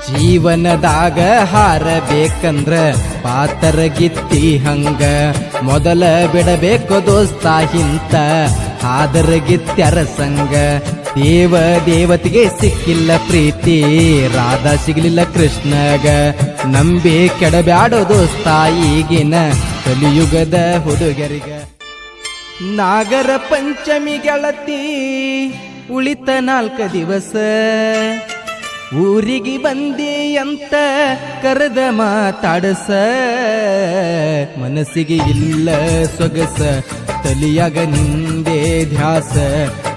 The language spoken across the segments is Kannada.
ಜೀವನದಾಗ ಹಾರಬೇಕಂದ್ರ ಪಾತರಗಿತ್ತಿ ಹಂಗ ಮೊದಲ ಬಿಡಬೇಕು ದೋಸ್ತ ಹಿಂತ ಹಾದರಗಿತ್ಯರ ಸಂಗ ದೇವತೆಗೆ ಸಿಕ್ಕಿಲ್ಲ ಪ್ರೀತಿ ರಾಧಾ ಸಿಗಲಿಲ್ಲ ಕೃಷ್ಣಗ ನಂಬಿ ಕೆಡಬ್ಯಾಡೋ ದೋಸ್ತ ಈಗಿನ ಕಲಿಯುಗದ ಹುಡುಗರಿಗ ನಾಗರ ಪಂಚಮಿ ಗೆಳತಿ ಉಳಿತ 4 ದಿವಸ ಊರಿಗೆ ಬಂದಿ ಅಂತ ಕರೆದ ಮಾತಾಡಸ ಮನಸ್ಸಿಗೆ ಇಲ್ಲ ಸೊಗಸ ತಲಿಯಾಗ ನಿಂದೆ ಧ್ಯಾಸ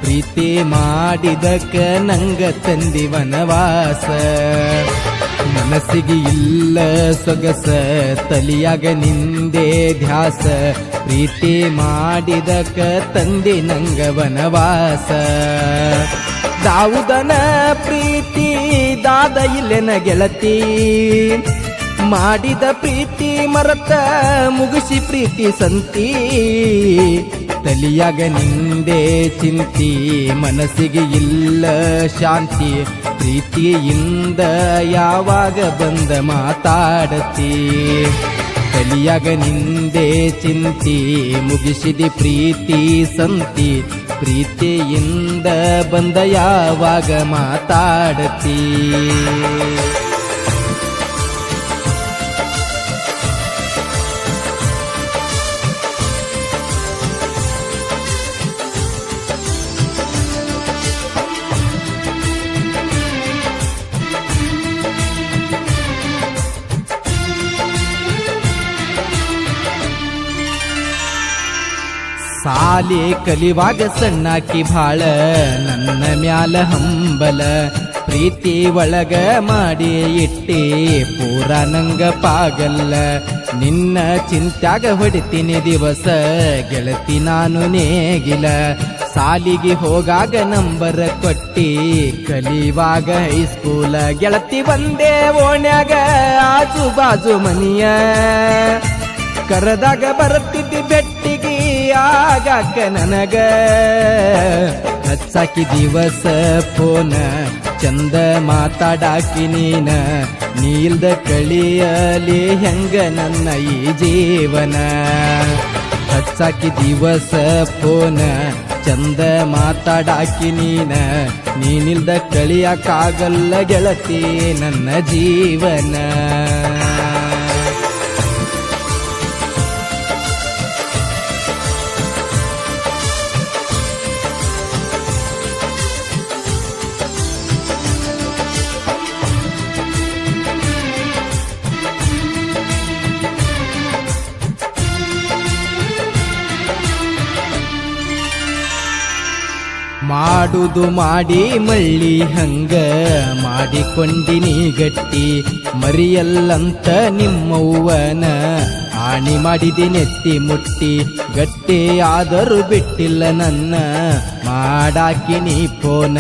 ಪ್ರೀತಿ ಮಾಡಿದಕ ನಂಗ ತಂದಿ ವನವಾಸ ಮನಸ್ಸಿಗೆ ಇಲ್ಲ ಸೊಗಸ ತಲಿಯಾಗ ನಿಂದೆ ಧ್ಯಾಸ ಪ್ರೀತಿ ಮಾಡಿದಕ ತಂದಿ ನಂಗ ವನವಾಸ ದಾವುದನ ಪ್ರೀತಿ ದಾದ ಇಲ್ಲೆನ ಗೆಳತಿ ಮಾಡಿದ ಪ್ರೀತಿ ಮರತ ಮುಗಿಸಿ ಪ್ರೀತಿ ಸಂತಿ ತಲಿಯಾಗ ನಿಂದೆ ಚಿಂತಿ ಮನಸ್ಸಿಗೆ ಇಲ್ಲ ಶಾಂತಿ ಪ್ರೀತಿಯಿಂದ ಯಾವಾಗ ಬಂದ ಮಾತಾಡತಿ ತಲಿಯಾಗ ನಿಂದೆ ಚಿಂತಿ ಮುಗಿಸಿದಿ ಪ್ರೀತಿ ಸಂತಿ ಪ್ರೀತಿಯಿಂದ ಬಂದ ಯಾವಾಗ ಮಾತಾಡತಿ ಸಾಲಿ ಕಲಿವಾಗ ಸಣ್ಣಾಕಿ ಭಾಳ ನನ್ನ ಮ್ಯಾಲ ಹಂಬಲ ಪ್ರೀತಿ ಒಳಗ ಮಾಡಿ ಇಟ್ಟಿ ಪೂರ ನಂಗ ಪಾಗಲ್ಲ ನಿನ್ನ ಚಿಂತ್ಯಾಗ ಹೊಡಿತೀನಿ ದಿವಸ ಗೆಳತಿ ನಾನು ನೇಗಿಲ ಸಾಲಿಗೆ ಹೋಗಾಗ ನಂಬರ್ ಕೊಟ್ಟಿ ಕಲಿವಾಗ ಹೈಸ್ಕೂಲ ಗೆಳತಿ ಬಂದೆ ಓಣ್ಯಾಗ ಆಜು ಬಾಜು ಮನಿಯ ಕರದಾಗ ಬರುತ್ತಿದ್ದಿ ಬೆಟ್ಟಿಗೆ ಆಗಾಕ ನನಗ ಹಚ್ಚಾಕಿ ದಿವಸ ಫೋನ ಚಂದ ಮಾತಾಡಾಕಿ ನೀಲ್ದ ಕಳಿಯಲಿ ಹೆಂಗ ನನ್ನ ಈ ಜೀವನ ಹಚ್ಚಾಕಿ ದಿವಸ ಫೋನ ಚಂದ ಮಾತಾಡಾಕಿ ನೀನಿಲ್ದ ಕಳಿಯಕ್ಕಾಗಲ್ಲ ಗೆಳತಿ ನನ್ನ ಜೀವನ ಮಾಡುದು ಮಾಡಿ ಮಳ್ಳಿ ಹಂಗ ಮಾಡಿಕೊಂಡಿನಿ ಗಟ್ಟಿ ಮರಿಯಲ್ಲಂತ ನಿಮ್ಮವ್ವನ ಆಣಿ ಮಾಡಿದಿ ನೆತ್ತಿ ಮುಟ್ಟಿ ಗಟ್ಟಿ ಆದರೂ ಬಿಟ್ಟಿಲ್ಲ ನನ್ನ ಮಾಡಾಕಿನಿ ಫೋನ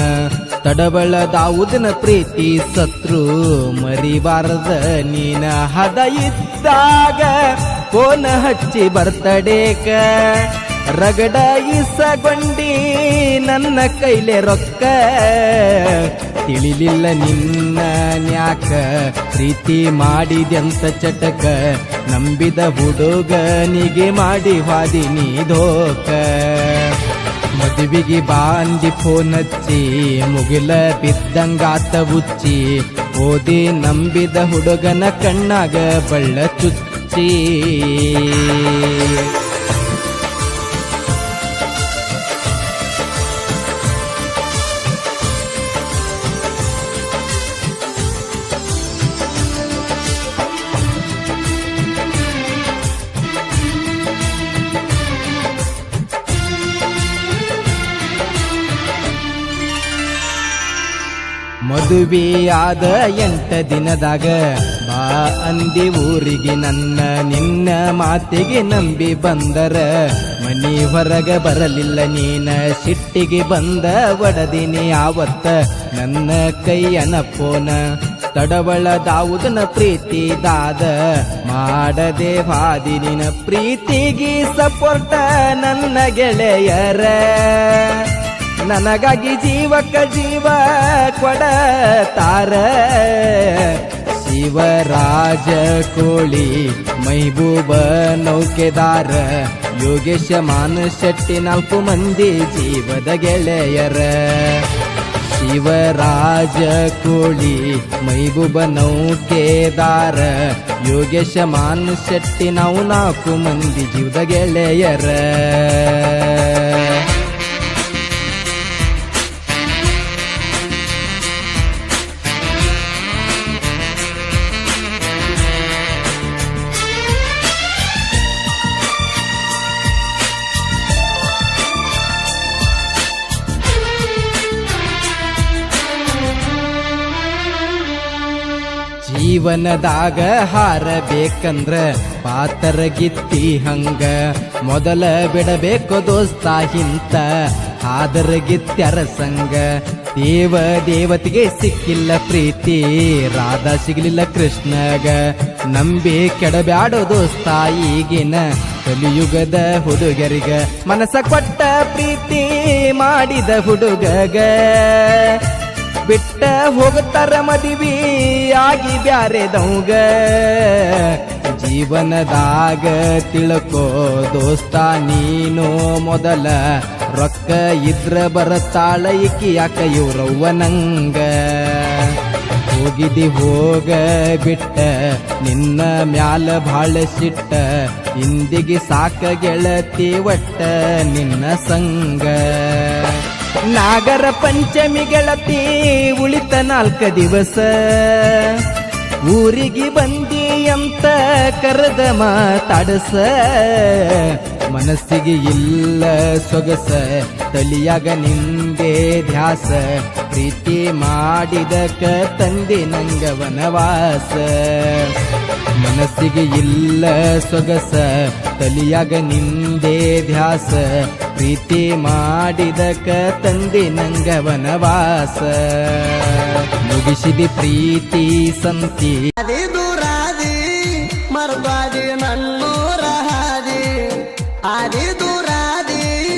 ತಡಬಳದಾವುದನ ಪ್ರೀತಿ ಸತ್ರು ಮರಿಬಾರದ ನೀನ ಹದ ಇದ್ದಾಗ ಫೋನ ಹಚ್ಚಿ ಬರ್ತಡೇಕ ರಗಡ ಇಸಗೊಂಡಿ ನನ್ನ ಕೈಲೆ ರೊಕ್ಕ ತಿಳಿಲಿಲ್ಲ ನಿನ್ನ ನ್ಯಾಕ ಪ್ರೀತಿ ಮಾಡಿದೆಂತ ಚಟಕ ನಂಬಿದ ಹುಡುಗನಿಗೆ ಮಾಡಿ ವಾದಿನಿ ಧೋಕ ಮದುವೆಗೆ ಬಾಂದಿ ಫೋನ್ ಹಚ್ಚಿ ಮುಗಿಲ ಬಿದ್ದಂಗಾತ ಉಚ್ಚಿ ಓದಿ ನಂಬಿದ ಹುಡುಗನ ಕಣ್ಣಾಗ ಬಳ್ಳ ಚುಚ್ಚಿ ಮದುವೆಯಾದ 8 ದಿನದಾಗ ಬಾ ಅಂದಿ ಊರಿಗೆ ನನ್ನ ನಿನ್ನ ಮಾತಿಗೆ ನಂಬಿ ಬಂದರ ಮನಿ ಹೊರಗ ಬರಲಿಲ್ಲ ನೀನ ಸಿಟ್ಟಿಗೆ ಬಂದ ಒಡದಿನಿ ಆವತ್ತ ನನ್ನ ಕೈಯನ ಫೋನ ತಡವಳದಾವುದನ ಪ್ರೀತಿ ದಾದ ಮಾಡದೆ ವಾದಿನಿನ ಪ್ರೀತಿಗೆ ಸಪೋರ್ಟ ನನ್ನ ಗೆಳೆಯರ ನನಗಾಗಿ ಜೀವಕ್ಕ ಜೀವ ಕೊಡತಾರ ಶಿವರಾಜ ಕೋಳಿ ಮೈಬೂಬ ನೌಕೆದಾರ ಯೋಗೇಶ ಮಾನ ಶೆಟ್ಟಿ 4 ಮಂದಿ ಜೀವದ ಗೆಳೆಯರ ಶಿವರಾಜ ಕೋಳಿ ಮೈಬೂಬ ನೌಕೆದಾರ ಯೋಗೇಶ ಮಾನ ಶೆಟ್ಟಿ ನಾವು 4 ಮಂದಿ ಜೀವದ ಗೆಳೆಯರ ಜೀವನದಾಗ ಹಾರಬೇಕಂದ್ರ ಪಾತರಗಿತ್ತಿ ಹಂಗ ಮೊದಲ ಬಿಡಬೇಕು ದೋಸ್ತ ಹಿಂತ ಹಾದರಗಿತ್ಯರ ಸಂಗ ದೇವತೆಗೆ ಸಿಕ್ಕಿಲ್ಲ ಪ್ರೀತಿ ರಾಧಾ ಸಿಗಲಿಲ್ಲ ಕೃಷ್ಣಗ ನಂಬಿ ಕೆಡಬ್ಯಾಡೋ ದೋಸ್ತ ಈಗಿನ ಕಲಿಯುಗದ ಹುಡುಗರಿಗ ಮನಸ ಕೊಟ್ಟ ಪ್ರೀತಿ ಮಾಡಿದ ಹುಡುಗಗ ಬಿಟ್ಟ ಹೋಗುತ್ತಾರ ಮದುವೆ ಆಗಿ ಬ್ಯಾರೆದವಂಗ ಜೀವನದಾಗ ತಿಳ್ಕೋ ದೋಸ್ತ ನೀನು ಮೊದಲ ರೊಕ್ಕ ಇದ್ರ ಬರತಾಳ ಇಕ್ಕಿ ಯಾಕ ಇವ್ರವ್ವನಂಗ ಹೋಗಿದಿ ಹೋಗ ಬಿಟ್ಟ ನಿನ್ನ ಮ್ಯಾಲ ಭಾಳ ಸಿಟ್ಟ ಇಂದಿಗೆ ಸಾಕ ಗೆಳತಿ ಒಟ್ಟ ನಿನ್ನ ಸಂಗ ನಾಗರ ಪಂಚಮಿ ಗೆಳತಿ ಉಳಿತ 4 ದಿವಸ ಊರಿಗೆ ಬಂದಿ ಅಂತ ಕರೆದ ಮಾತಾಡಸ ಮನಸ್ಸಿಗೆ ಇಲ್ಲ ಸೊಗಸ ತಲಿಯಾಗ ನಿಂದೆ ಧ್ಯಾಸ ಪ್ರೀತಿ ಮಾಡಿದಕ ತಂದೆ ನಂಗ ವನವಾಸ ಮನಸ್ಸಿಗೆ ಇಲ್ಲ ಸೊಗಸ ತಲಿಯಾಗ ನಿಂದೆ ಧ್ಯಾಸ ಪ್ರೀತಿ ಮಾಡಿದಕ ತಂದೆ ನಂಗ ವನವಾಸ ಮುಗಿಸಿದಿ ಪ್ರೀತಿ ಸಂತಿ ದೂರಾದಿ ಮರ್ದ